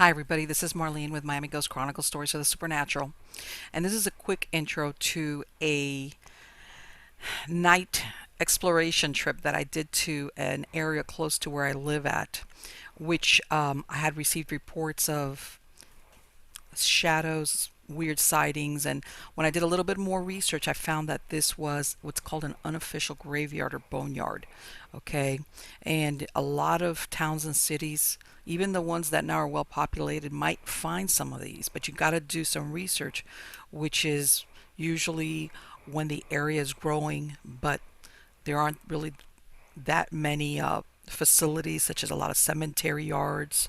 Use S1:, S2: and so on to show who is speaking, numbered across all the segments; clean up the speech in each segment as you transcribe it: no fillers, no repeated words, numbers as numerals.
S1: Hi everybody, this is Marlene with Miami Ghost Chronicles, Stories of the Supernatural. And this is a quick intro to a night exploration trip that I did to an area close to where I live at, which I had received reports of shadows, weird sightings, and when I did a little bit more research, I found that this was what's called an unofficial graveyard or boneyard. Okay, and a lot of towns and cities, even the ones that now are well populated, might find some of these, but you got to do some research, which is usually when the area is growing, but there aren't really that many facilities, such as a lot of cemetery yards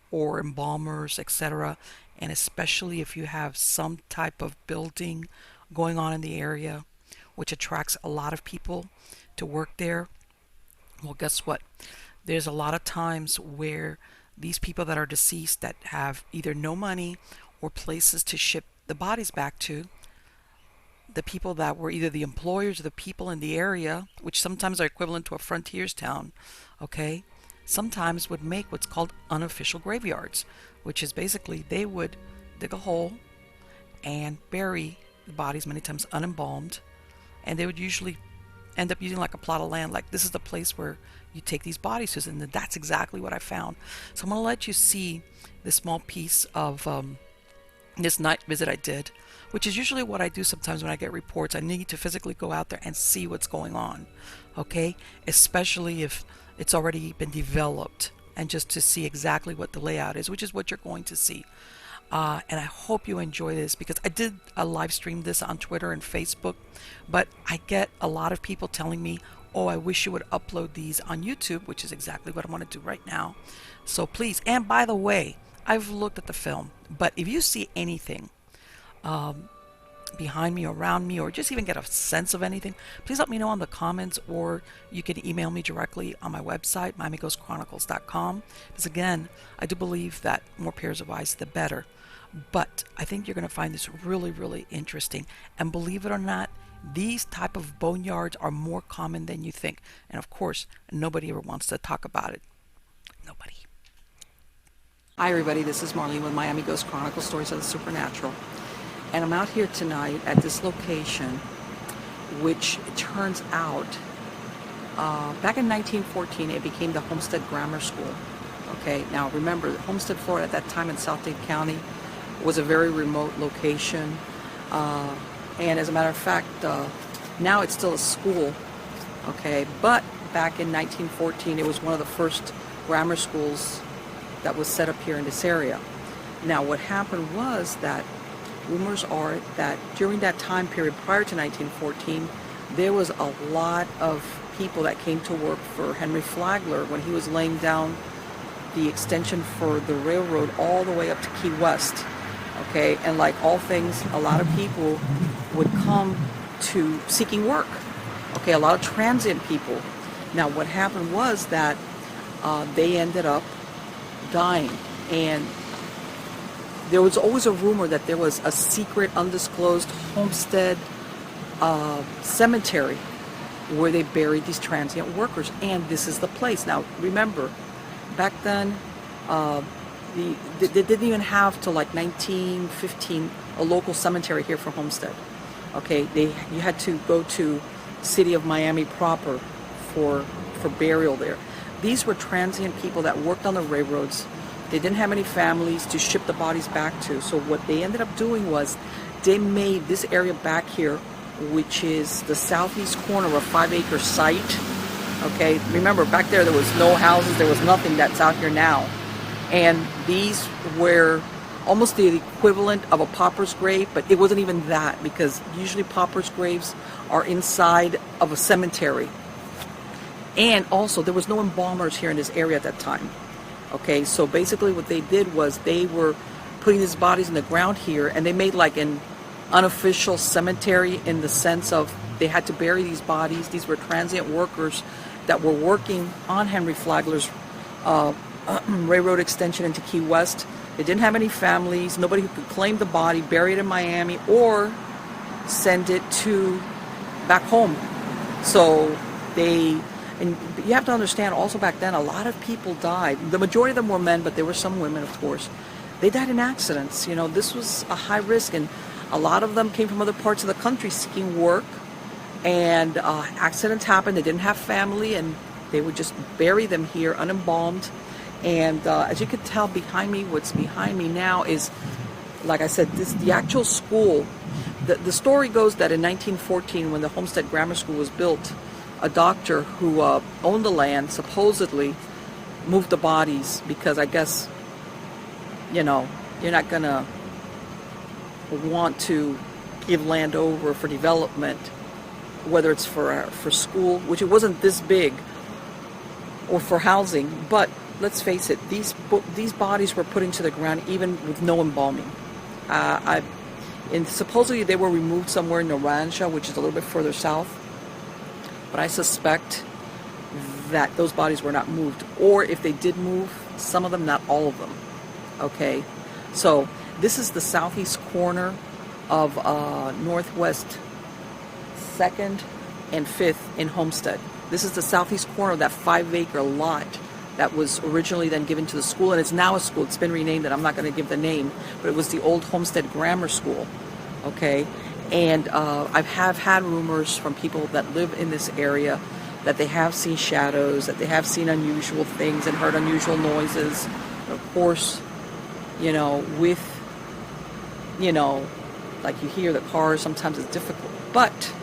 S1: or embalmers, etc. And especially if you have some type of building going on in the area, which attracts a lot of people to work there. Well, guess what? There's a lot of times where these people that are deceased that have either no money or places to ship the bodies back to, the people that were either the employers or the people in the area, which sometimes are equivalent to a frontiers town, okay, sometimes would make what's called unofficial graveyards, which is basically they would dig a hole and bury the bodies, many times unembalmed, and they would usually end up using like a plot of land, like this is the place where you take these bodies to, and that's exactly what I found. So I'm going to let you see this small piece of this night visit I did, which is usually what I do sometimes when I get reports. I need to physically go out there and see what's going on, okay? Especially if it's already been developed, and just to see exactly what the layout is, which is what you're going to see. And I hope you enjoy this, because I did live stream this on Twitter and Facebook, but I get a lot of people telling me, oh, I wish you would upload these on YouTube, which is exactly what I want to do right now. So please, and by the way, I've looked at the film, but if you see anything behind me, around me, or just even get a sense of anything, please let me know in the comments, or you can email me directly on my website, miamighostchronicles.com. Because again, I do believe that more pairs of eyes, the better. But I think you're going to find this really, really interesting. And believe it or not, these type of boneyards are more common than you think. And of course, nobody ever wants to talk about it. Nobody. Hi everybody, this is Marlene with Miami Ghost Chronicles, Stories of the Supernatural. And I'm out here tonight at this location, which it turns out, back in 1914, it became the Homestead Grammar School. Okay, now remember, Homestead, Florida at that time in South Dade County was a very remote location. And as a matter of fact, now it's still a school, okay? But back in 1914, it was one of the first grammar schools that was set up here in this area. Now, what happened was that rumors are that during that time period prior to 1914, there was a lot of people that came to work for Henry Flagler when he was laying down the extension for the railroad all the way up to Key West. Okay, and like all things, a lot of people would come to seeking work. Okay, a lot of transient people. Now, what happened was that they ended up dying, and there was always a rumor that there was a secret, undisclosed homestead cemetery where they buried these transient workers, and this is the place. Now, remember, back then, they didn't even have till like 1915 a local cemetery here for Homestead. Okay, you had to go to city of Miami proper for burial there. These were transient people that worked on the railroads. They didn't have any families to ship the bodies back to. So what they ended up doing was they made this area back here, which is the southeast corner of a 5-acre site. Okay, remember back there was no houses, there was nothing that's out here now. And these were almost the equivalent of a pauper's grave, but it wasn't even that, because usually pauper's graves are inside of a cemetery. And also, there was no embalmers here in this area at that time. Okay, so basically what they did was they were putting these bodies in the ground here, and they made like an unofficial cemetery in the sense of they had to bury these bodies. These were transient workers that were working on Henry Flagler's railroad extension into Key West. They didn't have any families, nobody who could claim the body, bury it in Miami, or send it to back home. So and you have to understand also back then, a lot of people died. The majority of them were men, but there were some women, of course. they died in accidents. You know, this was a high risk, and a lot of them came from other parts of the country seeking work, and accidents happened. They didn't have family, and they would just bury them here unembalmed. And as you can tell behind me, what's behind me now is, like I said, the actual school. The story goes that in 1914, when the Homestead Grammar School was built, a doctor who owned the land supposedly moved the bodies because I guess, you know, you're not going to want to give land over for development, whether it's for school, which it wasn't this big, or for housing. But let's face it, these bodies were put into the ground even with no embalming. And supposedly they were removed somewhere in Narration, which is a little bit further south. But I suspect that those bodies were not moved. Or if they did move, some of them, not all of them. Okay? So this is the southeast corner of Northwest 2nd and 5th in Homestead. This is the southeast corner of that 5-acre lot that was originally then given to the school, and it's now a school. It's been renamed, and I'm not going to give the name, but it was the old Homestead Grammar School, okay? And I have had rumors from people that live in this area that they have seen shadows, that they have seen unusual things and heard unusual noises. And of course, you know, with, you know, like you hear the cars, sometimes it's difficult. But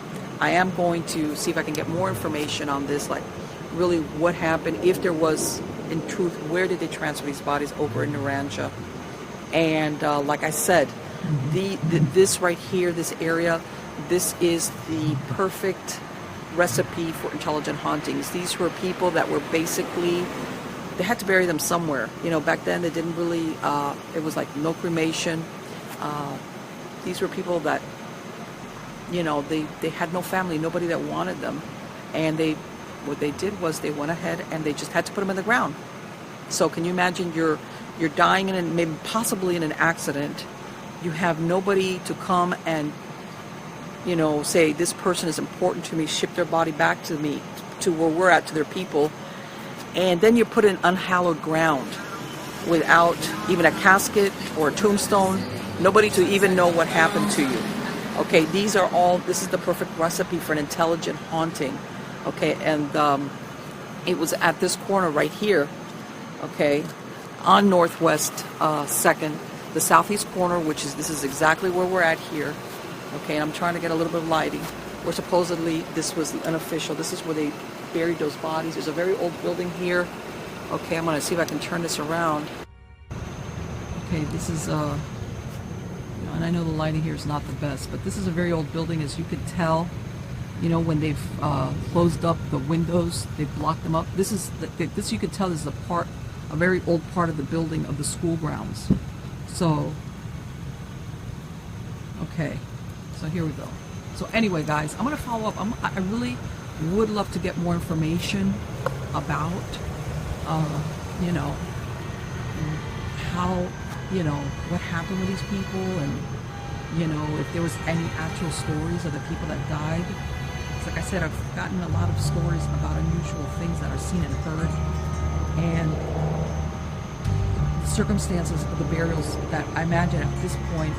S1: I am going to see if I can get more information on this, like really what happened, if there was, in truth, where did they transfer these bodies over in Naranja. And like I said, this right here, this area, this is the perfect recipe for intelligent hauntings. These were people that were basically, they had to bury them somewhere. You know, back then they didn't really, it was like no cremation. These were people that, you know, they had no family, nobody that wanted them. And what they did was they went ahead and they just had to put them in the ground. So can you imagine you're dying in maybe possibly in an accident. You have nobody to come and, you know, say this person is important to me, ship their body back to me, to where we're at, to their people. And then you put in unhallowed ground without even a casket or a tombstone, nobody to even know what happened to you. Okay, this is the perfect recipe for an intelligent haunting. Okay, and it was at this corner right here, okay, on Northwest 2nd, the southeast corner, this is exactly where we're at here. Okay, and I'm trying to get a little bit of lighting. Where supposedly this was the unofficial, this is where they buried those bodies. There's a very old building here. Okay, I'm going to see if I can turn this around. Okay, this is, and I know the lighting here is not the best, but this is a very old building, as you could tell. You know, when they've closed up the windows, they've blocked them up. This you could tell is a very old part of the building of the school grounds. So, okay, so here we go. So anyway, guys, I'm going to follow up. I really would love to get more information about, you know, how, you know, what happened with these people, and, you know, if there was any actual stories of the people that died. Like I said, I've gotten a lot of stories about unusual things that are seen and heard, and the circumstances of the burials that I imagine at this point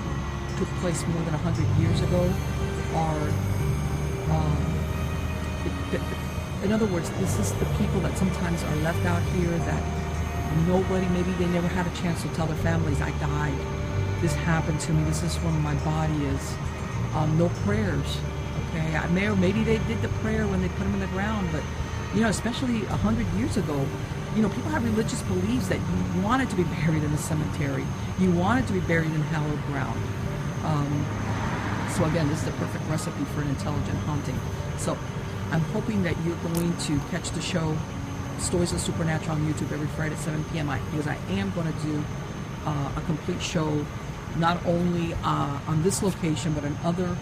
S1: took place more than 100 years ago are, in other words, this is the people that sometimes are left out here that nobody, maybe they never had a chance to tell their families, I died, this happened to me, this is where my body is. No prayers. Okay, maybe they did the prayer when they put them in the ground, but, you know, especially 100 years ago, you know, people have religious beliefs that you wanted to be buried in a cemetery. You wanted to be buried in hallowed ground. So again, this is the perfect recipe for an intelligent haunting. So I'm hoping that you're going to catch the show Stories of Supernatural on YouTube every Friday at 7 p.m. Because I am going to do a complete show, not only on this location, but in other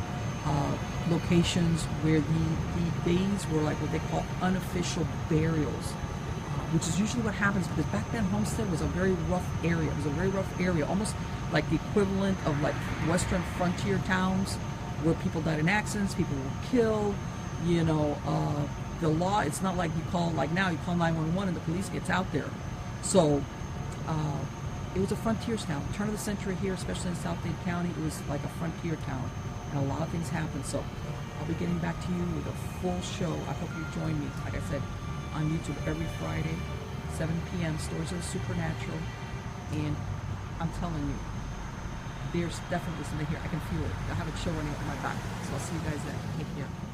S1: locations where the days were like what they call unofficial burials, which is usually what happens, because back then Homestead was a very rough area. It was a very rough area, almost like the equivalent of like western frontier towns where people died in accidents, people were killed, you know, the law, it's not like you call, like now you call 911 and the police gets out there. So it was a frontier town. Turn of the century here, especially in South Dade County, it was like a frontier town, and a lot of things happened. So I'll be getting back to you with a full show. I hope you join me, like I said, on YouTube every Friday, 7 p.m. Stories of the Supernatural, and I'm telling you, there's definitely something here. I can feel it. I have a chill running up my back. So I'll see you guys then. Take care.